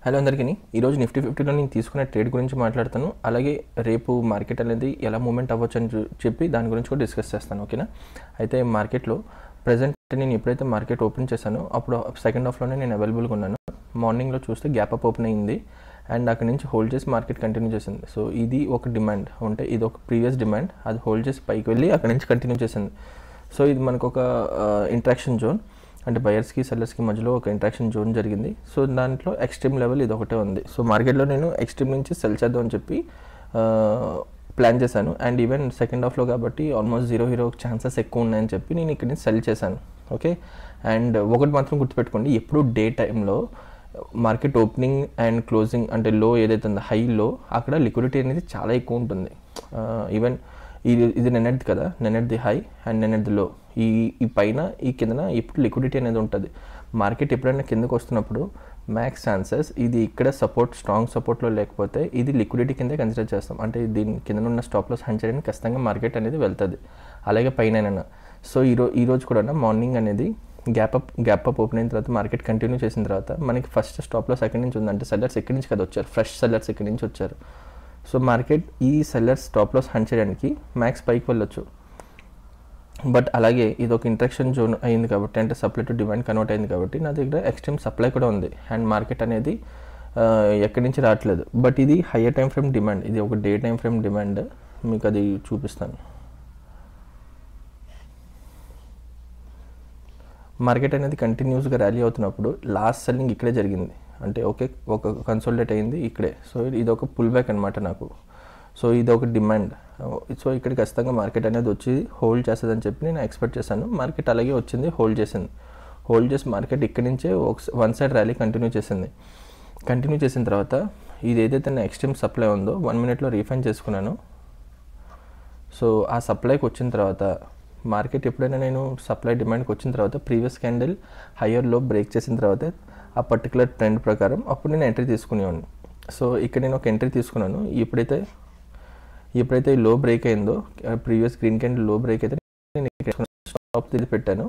Hello అందరికీ ఈరోజు Nifty 50లో నేను తీసుకునే ట్రేడ్ గురించి మాట్లాడతాను. అలాగే రేపు మార్కెట్ అనేది ఎలా మూవ్మెంట్ అవ్వచ్చు అని చెప్పి దాని గురించి కూడా డిస్కస్ చేస్తాను. ఓకేనా? అయితే మార్కెట్లో ప్రజెంట్ నేను ఎప్పుడైతే మార్కెట్ ఓపెన్ చేశానో అప్పుడు సెకండ్ హాఫ్లోనే నేను అవైలబుల్గా ఉన్నాను. మార్నింగ్లో చూస్తే గ్యాప్ అప్ ఓపెన్ అయింది అండ్ అక్కడ నుంచి హోల్డ్ చేసి మార్కెట్ కంటిన్యూ చేసింది. సో ఇది ఒక డిమాండ్ ఉంటే ఇది ఒక ప్రీవియస్ డిమాండ్, అది హోల్డ్ చేసి పైకి వెళ్ళి అక్కడ నుంచి కంటిన్యూ చేసింది. సో ఇది మనకు ఒక ఇంట్రాక్షన్ జోన్, అంటే బయర్స్కి సెల్లర్స్కి మధ్యలో ఒక ఇంట్రాక్షన్ జోన్ జరిగింది. సో దాంట్లో ఎక్స్ట్రీమ్ లెవెల్ ఇది ఒకటే ఉంది. సో మార్కెట్లో నేను ఎక్స్ట్రీమ్ నుంచి సెల్ చేద్దాం అని చెప్పి ప్లాన్ చేశాను. అండ్ ఈవెన్ సెకండ్ హాఫ్లో కాబట్టి ఆల్మోస్ట్ జీరో ఛాన్సెస్ ఎక్కువ ఉన్నాయని చెప్పి నేను ఇక్కడ నుంచి సెల్ చేశాను. ఓకే, అండ్ ఒకటి మాత్రం గుర్తుపెట్టుకోండి, ఎప్పుడు డే టైంలో మార్కెట్ ఓపెనింగ్ అండ్ క్లోజింగ్ అంటే లో ఏదైతే ఉందో హై లో అక్కడ లిక్విడిటీ అనేది చాలా ఎక్కువ ఉంటుంది. ఈవెన్ ఇది నిన్నటిది కదా, నిన్నటిది హై అండ్ నిన్నటిది లో, ఈ పైన ఈ కిందన ఇప్పుడు లిక్విడిటీ అనేది ఉంటుంది. మార్కెట్ ఎప్పుడైనా కిందకు వస్తున్నప్పుడు మ్యాక్స్ ఛాన్సెస్ ఇది ఇక్కడ సపోర్ట్ స్ట్రాంగ్ సపోర్ట్లో లేకపోతే ఇది లిక్విడిటీ కింద కన్సిడర్ చేస్తాం. అంటే దీని కింద ఉన్న స్టాప్ లాస్ హంచ్ చేయడానికి ఖచ్చితంగా మార్కెట్ అనేది వెళ్తుంది. అలాగే పైన సో ఈరోజు కూడా మార్నింగ్ అనేది గ్యాప్ అప్ ఓపెన్ అయిన తర్వాత మార్కెట్ కంటిన్యూ చేసిన తర్వాత మనకి ఫస్ట్ స్టాప్ లాస్ ఎక్కడి నుంచి ఉందంటే సెల్లర్స్ ఎక్కడి నుంచి కదా వచ్చారు, ఫ్రెష్ సెల్లర్స్ ఎక్కడి నుంచి వచ్చారు. సో మార్కెట్ ఈ సెల్లర్స్ స్టాప్ లాస్ హంచ్ చేయడానికి మ్యాక్స్ పైకి వెళ్ళొచ్చు. బట్ అలాగే ఇది ఒక ఇంట్రాక్షన్ జోన్ అయింది కాబట్టి, అంటే సప్లై టు డిమాండ్ కన్వర్ట్ అయింది కాబట్టి నా దగ్గర ఎక్స్ట్రీమ్ సప్లై కూడా ఉంది అండ్ మార్కెట్ అనేది ఎక్కడి నుంచి రావట్లేదు. బట్ ఇది హయ్యర్ టైం ఫ్రేమ్ డిమాండ్, ఇది ఒక డే టైం ఫ్రేమ్ డిమాండ్, మీకు అది చూపిస్తాను. మార్కెట్ అనేది కంటిన్యూస్గా ర్యాలీ అవుతున్నప్పుడు లాస్ట్ సెల్లింగ్ ఇక్కడే జరిగింది, అంటే ఒక కన్సోలిడేట్ అయింది ఇక్కడే. సో ఇది ఒక పుల్ బ్యాక్ అనమాట నాకు. సో ఇది ఒక డిమాండ్. సో ఇక్కడ ఖచ్చితంగా మార్కెట్ అనేది వచ్చి హోల్డ్ చేస్తుందని చెప్పి నేను ఎక్స్పెక్ట్ చేశాను. మార్కెట్ అలాగే వచ్చింది, హోల్డ్ చేసి మార్కెట్ ఇక్కడి నుంచే వన్ సైడ్ ర్యాలీ కంటిన్యూ చేసిన తర్వాత ఇది ఏదైతే నా ఎక్స్ట్రీమ్ సప్లై ఉందో 1 minute రీఫైన్ చేసుకున్నాను. సో ఆ సప్లైకి వచ్చిన తర్వాత మార్కెట్ ఎప్పుడైనా నేను సప్లై డిమాండ్కి వచ్చిన తర్వాత ప్రీవియస్ క్యాండిల్ హయ్యర్ లో బ్రేక్ చేసిన తర్వాత ఆ పర్టికులర్ ట్రెండ్ ప్రకారం అప్పుడు నేను ఎంట్రీ తీసుకునేవాడిని. సో ఇక్కడ నేను ఒక ఎంట్రీ తీసుకున్నాను. ఎప్పుడైతే లో బ్రేక్ అయిందో, ప్రీవియస్ గ్రీన్ క్యాండిల్ లో బ్రేక్ అయితే నేను స్టాప్ తీసి పెట్టాను.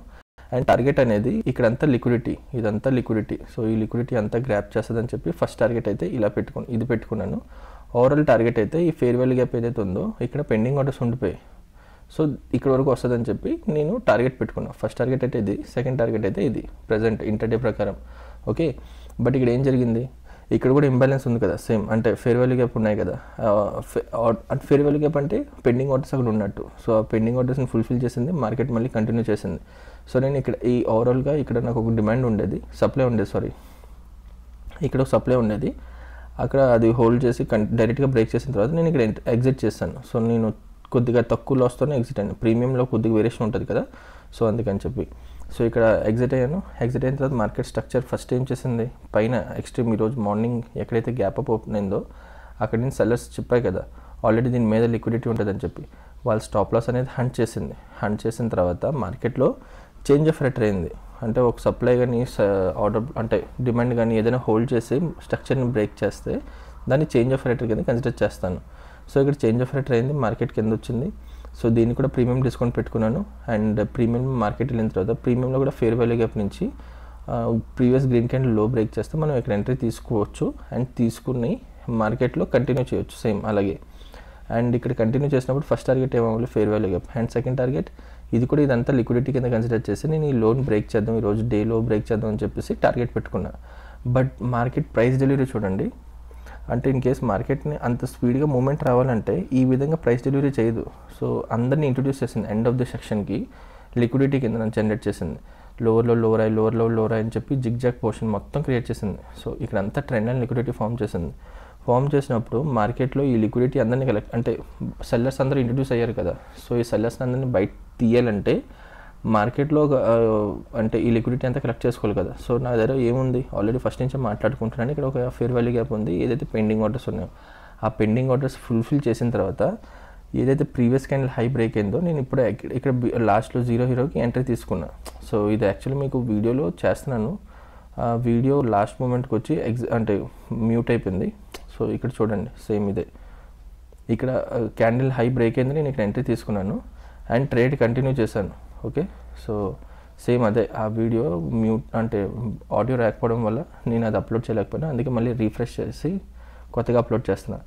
అండ్ టార్గెట్ అనేది ఇక్కడంతా లిక్విడిటీ, ఇదంతా లిక్విడిటీ. సో ఈ లిక్విడిటీ అంతా గ్రాప్ చేస్తుందని చెప్పి ఫస్ట్ టార్గెట్ అయితే ఇది పెట్టుకున్నాను. ఓవరాల్ టార్గెట్ అయితే ఈ ఫేర్ వాల్యూ గ్యాప్ ఏదైతే ఉందో ఇక్కడ పెండింగ్ ఆర్డర్స్ ఉండిపోయాయి. సో ఇక్కడ వరకు వస్తుందని చెప్పి నేను టార్గెట్ పెట్టుకున్నాను. ఫస్ట్ టార్గెట్ అయితే ఇది, సెకండ్ టార్గెట్ అయితే ఇది ప్రజెంట్ ఇంటర్డే ప్రకారం. ఓకే, బట్ ఇక్కడ ఏం జరిగింది, ఇక్కడ కూడా ఇంబ్యాలెన్స్ ఉంది కదా సేమ్, అంటే ఫేర్ వాల్యూ గ్యాప్ ఉన్నాయి కదా. ఫేర్ వాల్యూ గ్యాప్ అంటే పెండింగ్ ఆర్డర్స్ అక్కడ ఉన్నట్టు. సో ఆ పెండింగ్ ఆర్డర్స్ని ఫుల్ఫిల్ చేసింది మార్కెట్, మళ్ళీ కంటిన్యూ చేసింది. సో నేను ఇక్కడ ఈ ఓవరాల్గా ఇక్కడ నాకు ఒక డిమాండ్ ఉండేది, ఇక్కడ ఒక సప్లై ఉండేది. అక్కడ అది హోల్డ్ చేసి డైరెక్ట్గా బ్రేక్ చేసిన తర్వాత నేను ఇక్కడ ఎగ్జిట్ చేశాను. సో నేను కొద్దిగా తక్కువ లాస్తోనే ఎగ్జిట్ అయ్యాను. ప్రీమియంలో కొద్దిగా వేరియేషన్ ఉంటుంది కదా, సో అందుకని చెప్పి సో ఇక్కడ ఎగ్జిట్ అయిన తర్వాత మార్కెట్ స్ట్రక్చర్ ఫస్ట్ ఏం చేసింది, పైన ఎక్స్ట్రీమ్ ఈరోజు మార్నింగ్ ఎక్కడైతే గ్యాప్ అప్ ఓపెన్ అయిందో అక్కడి నుంచి సెల్లర్స్ చెప్పాయి కదా ఆల్రెడీ దీని మీద లిక్విడిటీ ఉంటుందని చెప్పి, వాళ్ళు స్టాప్ లాస్ అనేది హంట్ చేసిన తర్వాత మార్కెట్లో చేంజ్ ఆఫ్ రేట్ అయింది. అంటే ఒక సప్లై కానీ ఆర్డర్ అంటే డిమాండ్ కానీ ఏదైనా హోల్డ్ చేసి స్ట్రక్చర్ని బ్రేక్ చేస్తే దాన్ని చేంజ్ ఆఫ్ రేట్ కింద కన్సిడర్ చేస్తాను. సో ఇక్కడ చేంజ్ ఆఫ్ రేట్ అయింది, మార్కెట్ కింద వచ్చింది. సో దీన్ని కూడా ప్రీమియం డిస్కౌంట్ పెట్టుకున్నాను. అండ్ ప్రీమియం మార్కెట్ వెళ్ళిన తర్వాత ప్రీమియంలో కూడా ఫేర్ వాల్యూ గ్యాప్ నుంచి ప్రీవియస్ గ్రీన్ క్యాండిల్ లో బ్రేక్ చేస్తే మనం ఇక్కడ ఎంట్రీ తీసుకోవచ్చు అండ్ తీసుకుని మార్కెట్లో కంటిన్యూ చేయొచ్చు సేమ్ అలాగే. అండ్ ఇక్కడ కంటిన్యూ చేసినప్పుడు ఫస్ట్ టార్గెట్ ఏమవ్వాలి, fair value gap. And second target ఇది కూడా ఇదంతా లిక్విడిటీ కింద కన్సిడర్ చేసి నేను ఈ లోన్ బ్రేక్ చేద్దాం, ఈరోజు డే లో బ్రేక్ చేద్దాం అని చెప్పేసి టార్గెట్ పెట్టుకున్నా. బట్ మార్కెట్ ప్రైస్ డెలివరీ చూడండి, అంటే ఇన్ కేస్ మార్కెట్ని అంత స్పీడ్గా మూవ్మెంట్ రావాలంటే ఈ విధంగా ప్రైస్ డెలివరీ చేయదు. సో అందరినీ ఇంట్రొడ్యూస్ చేసింది ఎండ్ ఆఫ్ ది సెక్షన్కి, లిక్విడిటీ కింద నన్ను జనరేట్ చేసింది. లోవర్లో లోవర్ అని చెప్పి జిగ్జాగ్ పోర్షన్ మొత్తం క్రియేట్ చేసింది. సో ఇక్కడ అంతా ట్రెండ్ అండ్ లిక్విడిటీ ఫామ్ చేసినప్పుడు మార్కెట్లో ఈ లిక్విడిటీ అందరినీ అంటే సెల్లర్స్ అందరూ ఇంట్రొడ్యూస్ అయ్యారు కదా. సో ఈ సెల్లర్స్ అందరినీ బయట తీయాలంటే మార్కెట్లో అంటే ఈ లిక్విడిటీ అంతా కలెక్ట్ చేసుకోవాలి కదా. సో నా దగ్గర ఏముంది, ఆల్రెడీ ఫస్ట్ నుంచి మాట్లాడుకుంటున్నాను, ఇక్కడ ఒక ఫేర్ వాల్యూ గ్యాప్ ఉంది, ఏదైతే పెండింగ్ ఆర్డర్స్ ఉన్నాయో ఆ పెండింగ్ ఆర్డర్స్ ఫుల్ఫిల్ చేసిన తర్వాత ఏదైతే ప్రీవియస్ క్యాండిల్ హై బ్రేక్ అయిందో నేను ఇప్పుడు ఇక్కడ లాస్ట్లో జీరోకి ఎంట్రీ తీసుకున్నా. సో ఇది యాక్చువల్లీ మీకు వీడియోలో చేస్తున్నాను, ఆ వీడియో లాస్ట్ మూమెంట్కి వచ్చి అంటే మ్యూట్ అయిపోయింది. సో ఇక్కడ చూడండి సేమ్ ఇదే, ఇక్కడ క్యాండిల్ హై బ్రేక్ అయింది, నేను ఇక్కడ ఎంట్రీ తీసుకున్నాను అండ్ ట్రేడ్ కంటిన్యూ చేశాను. ఓకే, సో సేమ్ అదే ఆ వీడియో మ్యూట్ అంటే ఆడియో రాకపోవడం వల్ల నేను అది అప్లోడ్ చేయలేకపోయినా, అందుకే మళ్ళీ రీఫ్రెష్ చేసి కొత్తగా అప్లోడ్ చేస్తున్నా.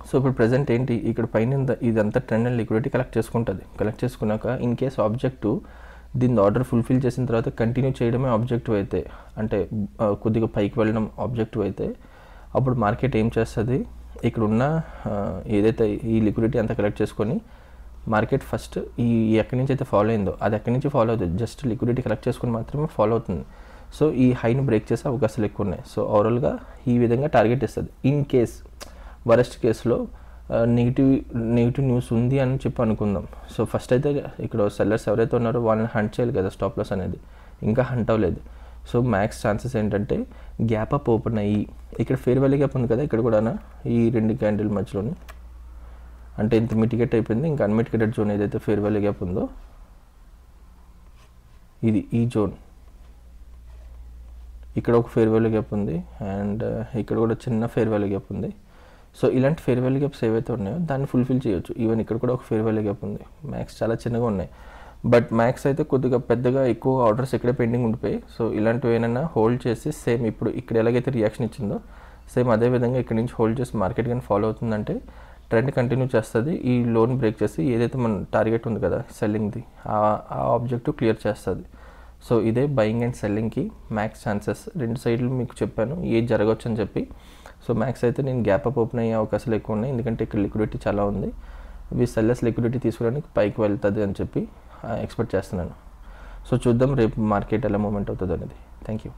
సో ఇప్పుడు ప్రజెంట్ ఏంటి, ఇక్కడ పైన ఇదంతా ట్రెండ్ అండ్ లిక్విడిటీ కలెక్ట్ చేసుకుంటుంది. కలెక్ట్ చేసుకున్నాక ఇన్ కేస్ ఆబ్జెక్టివ్ దీని ఆర్డర్ ఫుల్ఫిల్ చేసిన తర్వాత కంటిన్యూ చేయడమే ఆబ్జెక్టివ్ అయితే, అంటే కొద్దిగా పైకి వెళ్ళడం ఆబ్జెక్టివ్ అయితే, అప్పుడు మార్కెట్ ఏం చేస్తుంది, ఇక్కడ ఉన్న ఏదైతే ఈ లిక్విడిటీ అంతా కలెక్ట్ చేసుకొని మార్కెట్ ఫస్ట్ ఈ ఎక్కడి నుంచి అయితే ఫాలో అయిందో అది ఎక్కడి నుంచి ఫాలో అవుతుంది, జస్ట్ లిక్విడిటీ కలెక్ట్ చేసుకుని మాత్రమే ఫాలో అవుతుంది. సో ఈ హైని బ్రేక్ చేసే అవకాశాలు ఎక్కువ ఉన్నాయి. సో ఓవరాల్గా ఈ విధంగా టార్గెట్ ఇస్తుంది. ఇన్ కేస్ వరస్ట్ కేసులో నెగిటివ్ న్యూస్ ఉంది అని చెప్పి అనుకుందాం. సో ఫస్ట్ అయితే ఇక్కడ సెల్లర్స్ ఎవరైతే ఉన్నారో వాళ్ళని హంట్ చేయాలి కదా, స్టాప్ లాస్ అనేది ఇంకా హంట్ అవ్వలేదు. సో మ్యాక్స్ ఛాన్సెస్ ఏంటంటే గ్యాప్ అప్ ఓపెన్ అయ్యి ఇక్కడ ఫేర్ వాల్యూ గ్యాప్ ఉంది కదా, ఇక్కడ కూడా ఈ 2 క్యాండిల్ మధ్యలోని అంటే ఇంత మిటిగేట్ అయిపోయింది. ఇంకా అన్మిటిగేటెడ్ జోన్ ఏదైతే ఫేర్ వాల్యూ గ్యాప్ ఉందో ఇది ఈ జోన్, ఇక్కడ ఒక ఫేర్ వాల్యూ గ్యాప్ ఉంది అండ్ ఇక్కడ కూడా చిన్న ఫేర్ వాల్యూ గ్యాప్ ఉంది. సో ఇలాంటి ఫేర్ వాల్యూ గ్యాప్స్ ఏవైతే ఉన్నాయో దాన్ని ఫుల్ఫిల్ చేయొచ్చు. ఈవెన్ ఇక్కడ కూడా ఒక ఫేర్ వాల్యూ గ్యాప్ ఉంది. మ్యాక్స్ చాలా చిన్నగా ఉన్నాయి, బట్ మ్యాక్స్ అయితే కొద్దిగా పెద్దగా ఎక్కువ ఆర్డర్స్ ఇక్కడే పెండింగ్ ఉండిపోయి, సో ఇలాంటివి ఏమైనా హోల్డ్ చేసి సేమ్ ఇప్పుడు ఇక్కడ ఎలాగైతే రియాక్షన్ ఇచ్చిందో సేమ్ అదే విధంగా ఇక్కడ నుంచి హోల్డ్ చేసి మార్కెట్ కానీ ఫాలో అవుతుందంటే ట్రెండ్ కంటిన్యూ చేస్తుంది. ఈ లోన్ బ్రేక్ చేసి ఏదైతే మన టార్గెట్ ఉంది కదా సెల్లింగ్ది ఆ ఆబ్జెక్టివ్ క్లియర్ చేస్తుంది. సో ఇదే బయింగ్ అండ్ సెల్లింగ్కి మ్యాక్స్ ఛాన్సెస్. 2 సైడ్లు మీకు చెప్పాను ఏది జరగవచ్చు అని చెప్పి. సో మ్యాక్స్ అయితే నేను గ్యాప్ అప్ ఓపెన్ అయ్యే అవకాశాలు ఎక్కువ ఉన్నాయి, ఎందుకంటే ఇక్కడ లిక్విడిటీ చాలా ఉంది. సెల్లర్స్ లిక్విడిటీ తీసుకోవడానికి పైకి వెళ్తుంది అని చెప్పి ఎక్స్పెక్ట్ చేస్తున్నాను. సో చూద్దాం రేపు మార్కెట్ ఎలా మూవ్మెంట్ అవుతుంది అనేది. Thank you.